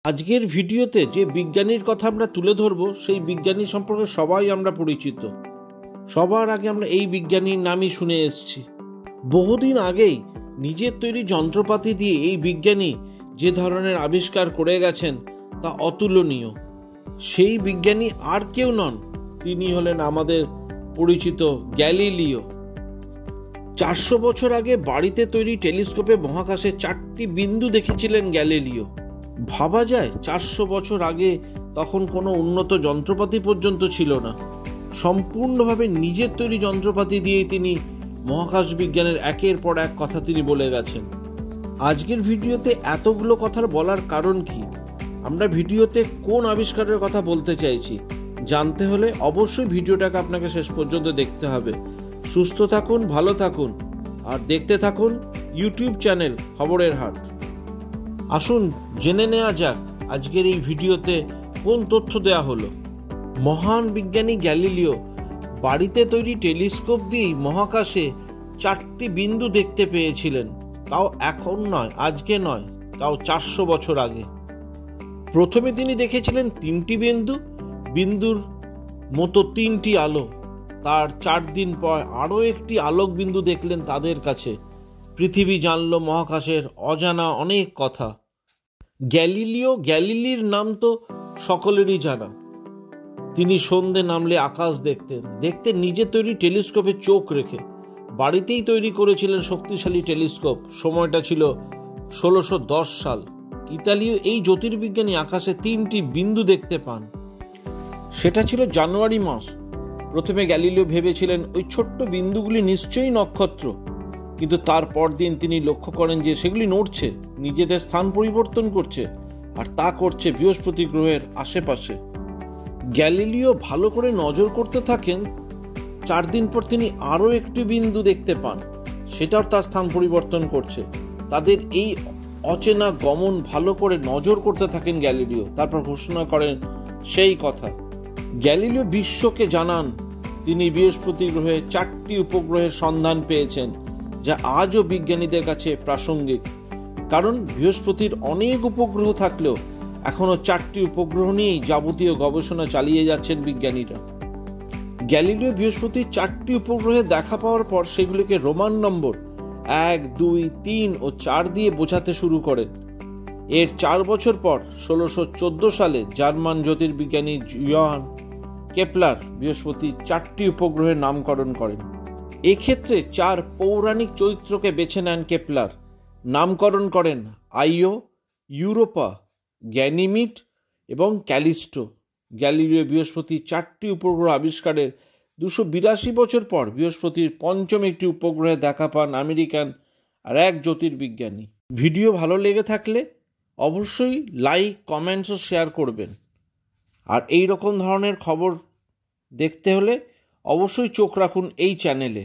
আজকের ভিডিওতে যে বিজ্ঞানীর কথা আমরা তুলে ধরব সেই বিজ্ঞানী সম্পর্কে সবাই আমরা পরিচিত। সবার আগে আমরা এই বিজ্ঞানীর নামই শুনে এসেছি। বহুদিন আগেই নিজের তৈরি যন্ত্রপাতি দিয়ে এই বিজ্ঞানী যে ধরনের আবিষ্কার করে গেছেন তা অতুলনীয়। সেই বিজ্ঞানী আর কেউ নন, তিনি হলেন আমাদের পরিচিত গ্যালিলিও। 400 বছর আগে বাড়িতে তৈরি টেলিস্কোপে মহাকাশে 4টি বিন্দু দেখেছিলেন গ্যালিলিও। ভাবা যায় 400 বছর আগে তখন কোনো উন্নত যন্ত্রপাতি পর্যন্ত ছিল না। সম্পূর্ণভাবে নিজের তৈরি যন্ত্রপাতি দিয়েই তিনি মহাকাশ বিজ্ঞানের একের পর এক কথা তিনি বলে গেছেন। আজকের ভিডিওতে এতগুলো কথার বলার কারণ কি, আমরা ভিডিওতে কোন আবিষ্কারের কথা বলতে চাইছি জানতে হলে অবশ্যই ভিডিওটাকে আপনাকে শেষ পর্যন্ত দেখতে হবে। সুস্থ থাকুন, ভালো থাকুন আর দেখতে থাকুন ইউটিউব চ্যানেল খবরের হাট। আসুন জেনে নেওয়া যাক আজকের এই ভিডিওতে কোন তথ্য দেওয়া হলো। মহান বিজ্ঞানী গ্যালিলিও বাড়িতে তৈরি টেলিস্কোপ দিয়েই মহাকাশে 4টি বিন্দু দেখতে পেয়েছিলেন, তাও এখন নয়, আজকে নয়, তাও 400 বছর আগে। প্রথমে তিনি দেখেছিলেন 3টি বিন্দুর মতো 3টি আলো। তার 4 দিন পর আরও একটি আলোক বিন্দু দেখলেন তাদের কাছে। পৃথিবী জানল মহাকাশের অজানা অনেক কথা। গ্যালিলির নাম তো সকলেরই জানা। তিনি সন্ধে নামলে আকাশ দেখতেন নিজে তৈরি টেলিস্কোপে চোখ রেখে। বাড়িতেই তৈরি করেছিলেন শক্তিশালী টেলিস্কোপ। সময়টা ছিল 1610 সাল। ইতালীয় এই জ্যোতির্বিজ্ঞানী আকাশে 3টি বিন্দু দেখতে পান। সেটা ছিল জানুয়ারি মাস। প্রথমে গ্যালিলিও ভেবেছিলেন ওই ছোট্ট বিন্দুগুলি নিশ্চয়ই নক্ষত্র, কিন্তু তার পরদিন তিনি লক্ষ্য করেন যে সেগুলি নড়ছে, নিজেদের স্থান পরিবর্তন করছে, আর তা করছে বৃহস্পতি গ্রহের আশেপাশে। গ্যালিলিও ভালো করে নজর করতে থাকেন। 4 দিন পর তিনি আরও একটি বিন্দু দেখতে পান, সেটাও তার স্থান পরিবর্তন করছে। তাদের এই অচেনা গমন ভালো করে নজর করতে থাকেন গ্যালিলিও। তারপর ঘোষণা করেন সেই কথা। গ্যালিলিও বিশ্বকে জানান তিনি বৃহস্পতি গ্রহে 4টি উপগ্রহের সন্ধান পেয়েছেন, যা আজও বিজ্ঞানীদের কাছে প্রাসঙ্গিক। কারণ বৃহস্পতির অনেক উপগ্রহ থাকলেও এখনো 4টি উপগ্রহ নিয়েই যাবতীয় গবেষণা চালিয়ে যাচ্ছেন বিজ্ঞানীরা। গ্যালিলিও বৃহস্পতির 4টি উপগ্রহে দেখা পাওয়ার পর সেগুলিকে রোমান নম্বর 1, 2, 3 ও 4 দিয়ে বোঝাতে শুরু করেন। এর 4 বছর পর 1614 সালে জার্মান জ্যোতির্বিজ্ঞানী ইয়োহান কেপলার বৃহস্পতির 4টি উপগ্রহের নামকরণ করেন। এক্ষেত্রে 4 পৌরাণিক চরিত্রকে বেছে নেন কেপলার। নামকরণ করেন আইও, ইউরোপা, গ্যানিমিড এবং ক্যালিস্টো। গ্যালিলিও বৃহস্পতির 4টি উপগ্রহ আবিষ্কারের 282 বছর পর বৃহস্পতির 5ম একটি উপগ্রহে দেখা পান আমেরিকান আর এক জ্যোতির্বিজ্ঞানী। ভিডিও ভালো লেগে থাকলে অবশ্যই লাইক, কমেন্টস ও শেয়ার করবেন। আর এই রকম ধরনের খবর দেখতে হলে অবশ্যই চোখ রাখুন এই চ্যানেলে।